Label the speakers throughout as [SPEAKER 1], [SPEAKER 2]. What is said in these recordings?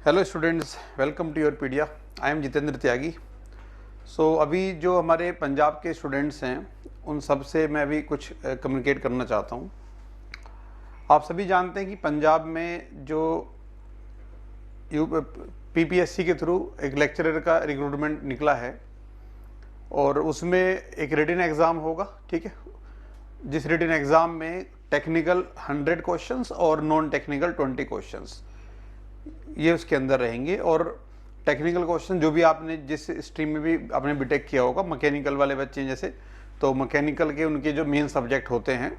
[SPEAKER 1] Hello students, welcome to Yourpedia. I am Jitendra Tyagi. अभी जो हमारे पंजाब के स्टूडेंट्स हैं उन सब से मैं अभी कुछ कम्युनिकेट करना चाहता हूँ। आप सभी जानते हैं कि पंजाब में जो पीपीएससी के थ्रू एक लेक्चरर का रिक्रूटमेंट निकला है और उसमें एक रिटन एग्ज़ाम होगा, ठीक है। जिस रिटन एग्ज़ाम में टेक्निकल 100 क्वेश्चंस और नॉन टेक्निकल 20 क्वेश्चंस ये उसके अंदर रहेंगे। और टेक्निकल क्वेश्चन जो भी आपने जिस स्ट्रीम में भी आपने बीटेक किया होगा, मैकेनिकल वाले बच्चे जैसे, तो मैकेनिकल के उनके जो मेन सब्जेक्ट होते हैं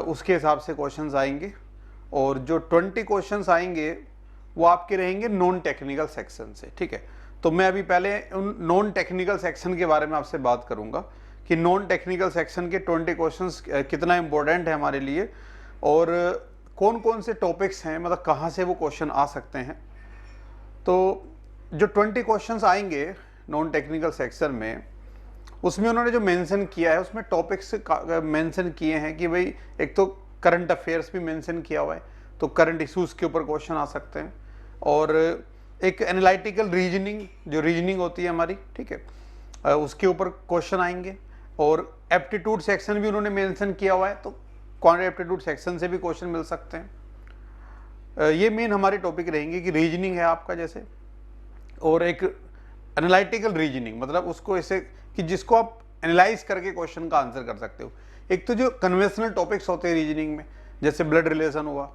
[SPEAKER 1] उसके हिसाब से क्वेश्चंस आएंगे। और जो 20 क्वेश्चंस आएंगे वो आपके रहेंगे नॉन टेक्निकल सेक्शन से, ठीक है। तो मैं अभी पहले उन नॉन टेक्निकल सेक्शन के बारे में आपसे बात करूंगा कि नॉन टेक्निकल सेक्शन के 20 क्वेश्चंस कितना इंपॉर्टेंट है हमारे लिए और कौन कौन से टॉपिक्स हैं, मतलब कहाँ से वो क्वेश्चन आ सकते हैं। तो जो 20 क्वेश्चंस आएंगे नॉन टेक्निकल सेक्शन में, उसमें उन्होंने जो मेंशन किया है उसमें टॉपिक्स मेंशन किए हैं कि भाई एक तो करंट अफेयर्स भी मेंशन किया हुआ है, तो करंट इश्यूज़ के ऊपर क्वेश्चन आ सकते हैं। और एक एनालिटिकल रीजनिंग, जो रीजनिंग होती है हमारी, ठीक है, उसके ऊपर क्वेश्चन आएंगे। और एप्टीट्यूड सेक्शन भी उन्होंने मेंशन किया हुआ है, तो क्वांटिटेटिव एप्टीट्यूड सेक्शन से भी क्वेश्चन मिल सकते हैं। ये मेन हमारे टॉपिक रहेंगे कि रीजनिंग है आपका जैसे, और एक एनालिटिकल रीजनिंग, मतलब उसको ऐसे कि जिसको आप एनालाइज करके क्वेश्चन का आंसर कर सकते हो। एक तो जो कन्वेंशनल टॉपिक्स होते हैं रीजनिंग में, जैसे ब्लड रिलेशन हुआ,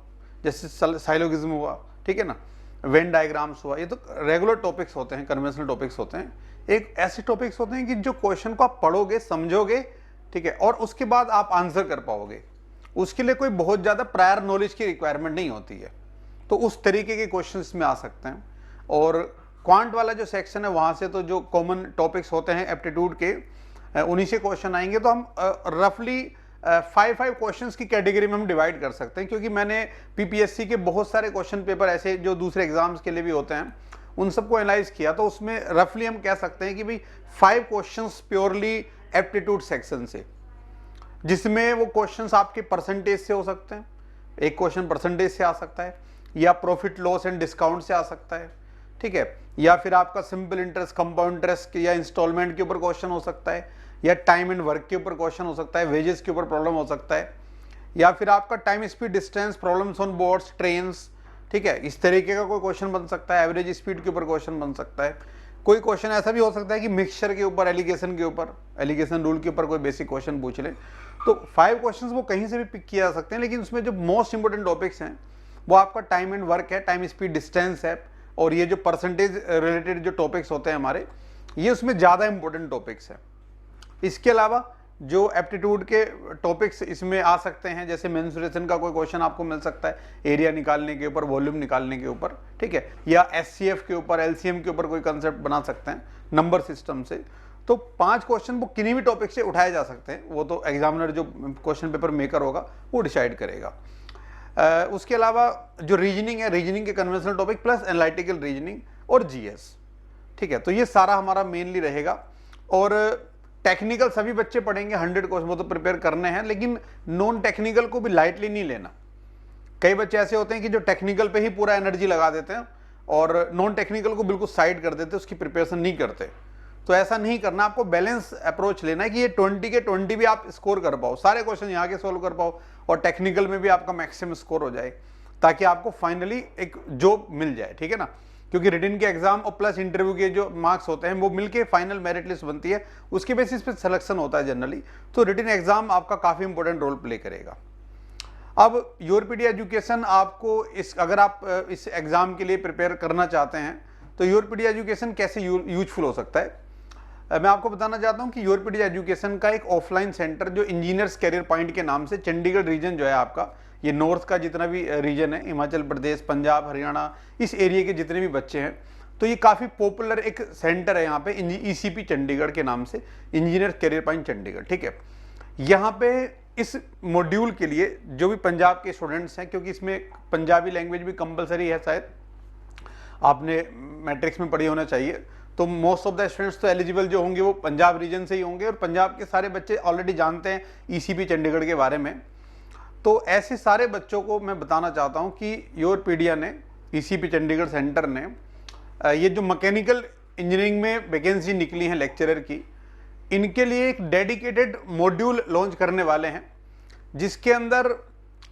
[SPEAKER 1] जैसे साइलोगिज्म हुआ, ठीक है ना, वेन डायग्राम्स हुआ, ये तो रेगुलर टॉपिक्स होते हैं, कन्वेंशनल टॉपिक्स होते हैं। एक ऐसे टॉपिक्स होते हैं कि जो क्वेश्चन को आप पढ़ोगे, समझोगे, ठीक है, और उसके बाद आप आंसर कर पाओगे। उसके लिए कोई बहुत ज़्यादा प्रायर नॉलेज की रिक्वायरमेंट नहीं होती है, तो उस तरीके के क्वेश्चन इसमें आ सकते हैं। और क्वांट वाला जो सेक्शन है वहाँ से तो जो कॉमन टॉपिक्स होते हैं एप्टीट्यूड के, उन्हीं से क्वेश्चन आएंगे। तो हम रफली 5 क्वेश्चंस की कैटेगरी में हम डिवाइड कर सकते हैं, क्योंकि मैंने पीपीएससी के बहुत सारे क्वेश्चन पेपर ऐसे जो दूसरे एग्जाम्स के लिए भी होते हैं उन सबको एनालाइज किया, तो उसमें रफली हम कह सकते हैं कि भाई 5 क्वेश्चंस प्योरली एप्टीट्यूड सेक्शन से, जिसमें वो क्वेश्चंस आपके परसेंटेज से हो सकते हैं। एक क्वेश्चन परसेंटेज से आ सकता है, या प्रॉफिट लॉस एंड डिस्काउंट से आ सकता है, ठीक है, या फिर आपका सिंपल इंटरेस्ट, कंपाउंड इंटरेस्ट या इंस्टॉलमेंट के ऊपर क्वेश्चन हो सकता है, या टाइम एंड वर्क के ऊपर क्वेश्चन हो सकता है, वेजेस के ऊपर प्रॉब्लम हो सकता है, या फिर आपका time speed distance problems on boards trains, ठीक है, इस तरीके का कोई क्वेश्चन बन सकता है। एवरेज स्पीड के ऊपर क्वेश्चन बन सकता है। कोई क्वेश्चन ऐसा भी हो सकता है कि मिक्सचर के ऊपर, एलिगेशन के ऊपर, एलिगेशन रूल के ऊपर कोई बेसिक क्वेश्चन पूछ ले। तो 5 क्वेश्चंस वो कहीं से भी पिक किया जा सकते हैं, लेकिन उसमें जो मोस्ट इंपोर्टेंट टॉपिक्स हैं वो आपका टाइम एंड वर्क है, टाइम स्पीड डिस्टेंस है, और ये जो परसेंटेज रिलेटेड जो टॉपिक्स होते हैं हमारे, ये उसमें ज़्यादा इंपॉर्टेंट टॉपिक्स हैं। इसके अलावा जो एप्टीट्यूड के टॉपिक्स इसमें आ सकते हैं, जैसे मेंसुरेशन का कोई क्वेश्चन आपको मिल सकता है, एरिया निकालने के ऊपर, वॉल्यूम निकालने के ऊपर, ठीक है, या एचसीएफ के ऊपर, एलसीएम के ऊपर कोई कंसेप्ट बना सकते हैं नंबर सिस्टम से। तो 5 क्वेश्चन वो किन्हीं भी टॉपिक से उठाए जा सकते हैं, वो तो एग्जामिनर जो क्वेश्चन पेपर मेकर होगा वो डिसाइड करेगा। उसके अलावा जो रीजनिंग है, रीजनिंग के conventional topic plus analytical reasoning और जीएस, ठीक है, तो ये सारा हमारा मेनली रहेगा। और टेक्निकल सभी बच्चे पढ़ेंगे, 100 क्वेश्चन वो तो प्रिपेयर करने हैं, लेकिन नॉन टेक्निकल को भी लाइटली नहीं लेना। कई बच्चे ऐसे होते हैं कि जो टेक्निकल पे ही पूरा एनर्जी लगा देते हैं और नॉन टेक्निकल को बिल्कुल साइड कर देते हैं, उसकी प्रिपरेशन नहीं करते। तो ऐसा नहीं करना, आपको बैलेंस अप्रोच लेना है कि ये 20 के 20 भी आप स्कोर कर पाओ, सारे क्वेश्चन यहाँ के सोल्व कर पाओ, और टेक्निकल में भी आपका मैक्सिमम स्कोर हो जाए, ताकि आपको फाइनली एक जॉब मिल जाए, ठीक है ना। क्योंकि रिटन के एग्जाम और प्लस इंटरव्यू के जो मार्क्स होते हैं वो मिलके फाइनल मेरिट लिस्ट बनती है, उसके बेसिस पे सिलेक्शन होता है जनरली। तो रिटन एग्जाम आपका काफ़ी इंपॉर्टेंट रोल प्ले करेगा। अब योरपीडिया एजुकेशन आपको अगर आप इस एग्जाम के लिए प्रिपेयर करना चाहते हैं तो योरपीडिया एजुकेशन कैसे यूजफुल हो सकता है, मैं आपको बताना चाहता हूं कि योरपीडिया एजुकेशन का एक ऑफलाइन सेंटर जो इंजीनियर्स कैरियर पॉइंट के नाम से, चंडीगढ़ रीजन जो है आपका, ये नॉर्थ का जितना भी रीजन है, हिमाचल प्रदेश, पंजाब, हरियाणा, इस एरिया के जितने भी बच्चे हैं, तो ये काफ़ी पॉपुलर एक सेंटर है यहाँ पे, ईसीपी चंडीगढ़ के नाम से, इंजीनियर कैरियर पॉइंट चंडीगढ़, ठीक है। यहाँ पे इस मॉड्यूल के लिए जो भी पंजाब के स्टूडेंट्स हैं, क्योंकि इसमें पंजाबी लैंग्वेज भी कंपलसरी है, शायद आपने मैट्रिक्स में पढ़ी होना चाहिए, तो मोस्ट ऑफ द स्टूडेंट्स तो एलिजिबल जो होंगे वो पंजाब रीजन से ही होंगे, और पंजाब के सारे बच्चे ऑलरेडी जानते हैं ईसीपी चंडीगढ़ के बारे में। तो ऐसे सारे बच्चों को मैं बताना चाहता हूं कि योरपीडिया ने ईसीपी चंडीगढ़ सेंटर ने ये जो मैकेनिकल इंजीनियरिंग में वैकेंसी निकली है लेक्चरर की, इनके लिए एक डेडिकेटेड मॉड्यूल लॉन्च करने वाले हैं, जिसके अंदर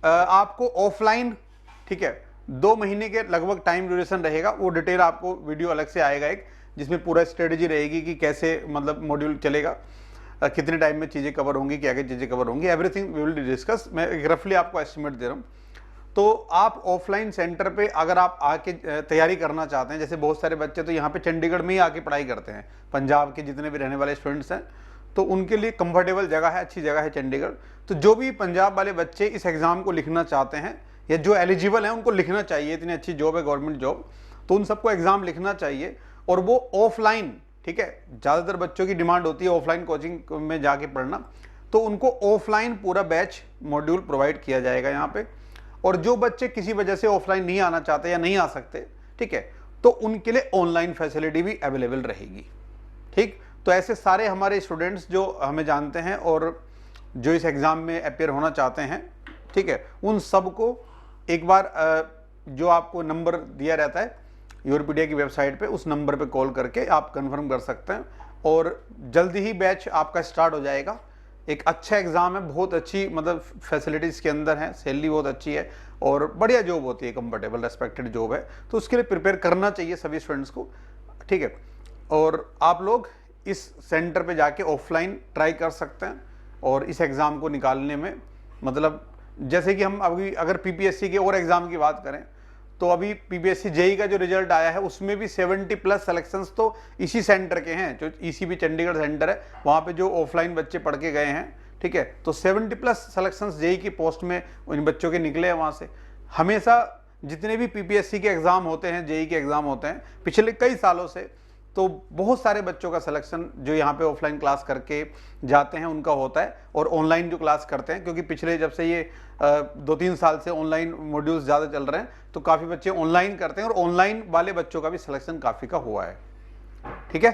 [SPEAKER 1] आपको ऑफलाइन, ठीक है, 2 महीने के लगभग टाइम ड्यूरेशन रहेगा। वो डिटेल आपको वीडियो अलग से आएगा एक, जिसमें पूरा स्ट्रेटजी रहेगी कि कैसे मतलब मॉड्यूल चलेगा, कितने टाइम में चीज़ें कवर होंगी, क्या क्या चीज़ें कवर होंगी, एवरीथिंग वी विल डिस्कस। मैं एक रफली आपको एस्टिमेट दे रहा हूँ। तो आप ऑफलाइन सेंटर पे अगर आप आके तैयारी करना चाहते हैं, जैसे बहुत सारे बच्चे तो यहाँ पे चंडीगढ़ में ही आके पढ़ाई करते हैं, पंजाब के जितने भी रहने वाले स्टूडेंट्स हैं, तो उनके लिए कंफर्टेबल जगह है, अच्छी जगह है चंडीगढ़। तो जो भी पंजाब वाले बच्चे इस एग्ज़ाम को लिखना चाहते हैं या जो एलिजिबल हैं उनको लिखना चाहिए, इतनी अच्छी जॉब है गवर्नमेंट जॉब, तो उन सबको एग्ज़ाम लिखना चाहिए। और वो ऑफलाइन, ठीक है, ज़्यादातर बच्चों की डिमांड होती है ऑफलाइन कोचिंग में जाके पढ़ना, तो उनको ऑफलाइन पूरा बैच मॉड्यूल प्रोवाइड किया जाएगा यहाँ पे। और जो बच्चे किसी वजह से ऑफलाइन नहीं आना चाहते या नहीं आ सकते, ठीक है, तो उनके लिए ऑनलाइन फैसिलिटी भी अवेलेबल रहेगी। ठीक, तो ऐसे सारे हमारे स्टूडेंट्स जो हमें जानते हैं और जो इस एग्ज़ाम में अपेयर होना चाहते हैं, ठीक है, उन सबको एक बार जो आपको नंबर दिया रहता है यूरोपीडिया की वेबसाइट पे, उस नंबर पे कॉल करके आप कंफर्म कर सकते हैं। और जल्दी ही बैच आपका स्टार्ट हो जाएगा। एक अच्छा एग्ज़ाम है, बहुत अच्छी मतलब फैसिलिटीज़ के अंदर है, सैलरी बहुत अच्छी है और बढ़िया जॉब होती है, कंफर्टेबल रेस्पेक्टेड जॉब है। तो उसके लिए प्रिपेयर करना चाहिए सभी स्टूडेंट्स को, ठीक है। और आप लोग इस सेंटर पे जाके ऑफलाइन ट्राई कर सकते हैं और इस एग्ज़ाम को निकालने में, मतलब जैसे कि हम अभी अगर पीपीएससी के और एग्ज़ाम की बात करें, तो अभी पीपीएससी जेई का जो रिजल्ट आया है उसमें भी 70+ सिलेक्शंस तो इसी सेंटर के हैं, जो ईसीपी चंडीगढ़ सेंटर है, वहाँ पे जो ऑफलाइन बच्चे पढ़ के गए हैं, ठीक है। तो 70+ सिलेक्शंस जेई की पोस्ट में उन बच्चों के निकले हैं वहाँ से। हमेशा जितने भी पीपीएससी के एग्ज़ाम होते हैं, जेई के एग्ज़ाम होते हैं पिछले कई सालों से, तो बहुत सारे बच्चों का सिलेक्शन जो यहाँ पे ऑफलाइन क्लास करके जाते हैं उनका होता है, और ऑनलाइन जो क्लास करते हैं, क्योंकि पिछले जब से ये 2-3 साल से ऑनलाइन मॉड्यूल्स ज़्यादा चल रहे हैं, तो काफ़ी बच्चे ऑनलाइन करते हैं और ऑनलाइन वाले बच्चों का भी सिलेक्शन काफ़ी का हुआ है, ठीक है।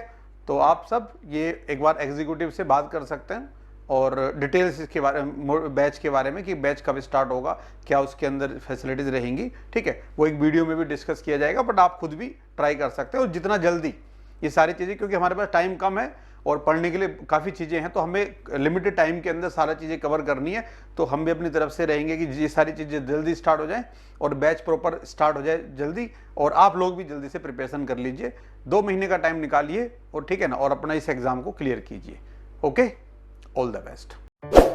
[SPEAKER 1] तो आप सब ये एक बार एग्जीक्यूटिव से बात कर सकते हैं और डिटेल्स इसके बारे में, बैच के बारे में कि बैच कब स्टार्ट होगा, क्या उसके अंदर फैसिलिटीज़ रहेंगी, ठीक है, वो एक वीडियो में भी डिस्कस किया जाएगा। बट आप खुद भी ट्राई कर सकते हैं और जितना जल्दी ये सारी चीज़ें, क्योंकि हमारे पास टाइम कम है और पढ़ने के लिए काफ़ी चीज़ें हैं, तो हमें लिमिटेड टाइम के अंदर सारा चीज़ें कवर करनी है। तो हम भी अपनी तरफ से रहेंगे कि ये सारी चीज़ें जल्दी स्टार्ट हो जाएं और बैच प्रॉपर स्टार्ट हो जाए जल्दी, और आप लोग भी जल्दी से प्रिपरेशन कर लीजिए, 2 महीने का टाइम निकालिए और, ठीक है ना, और अपना इस एग्ज़ाम को क्लियर कीजिए। Okay, all the best.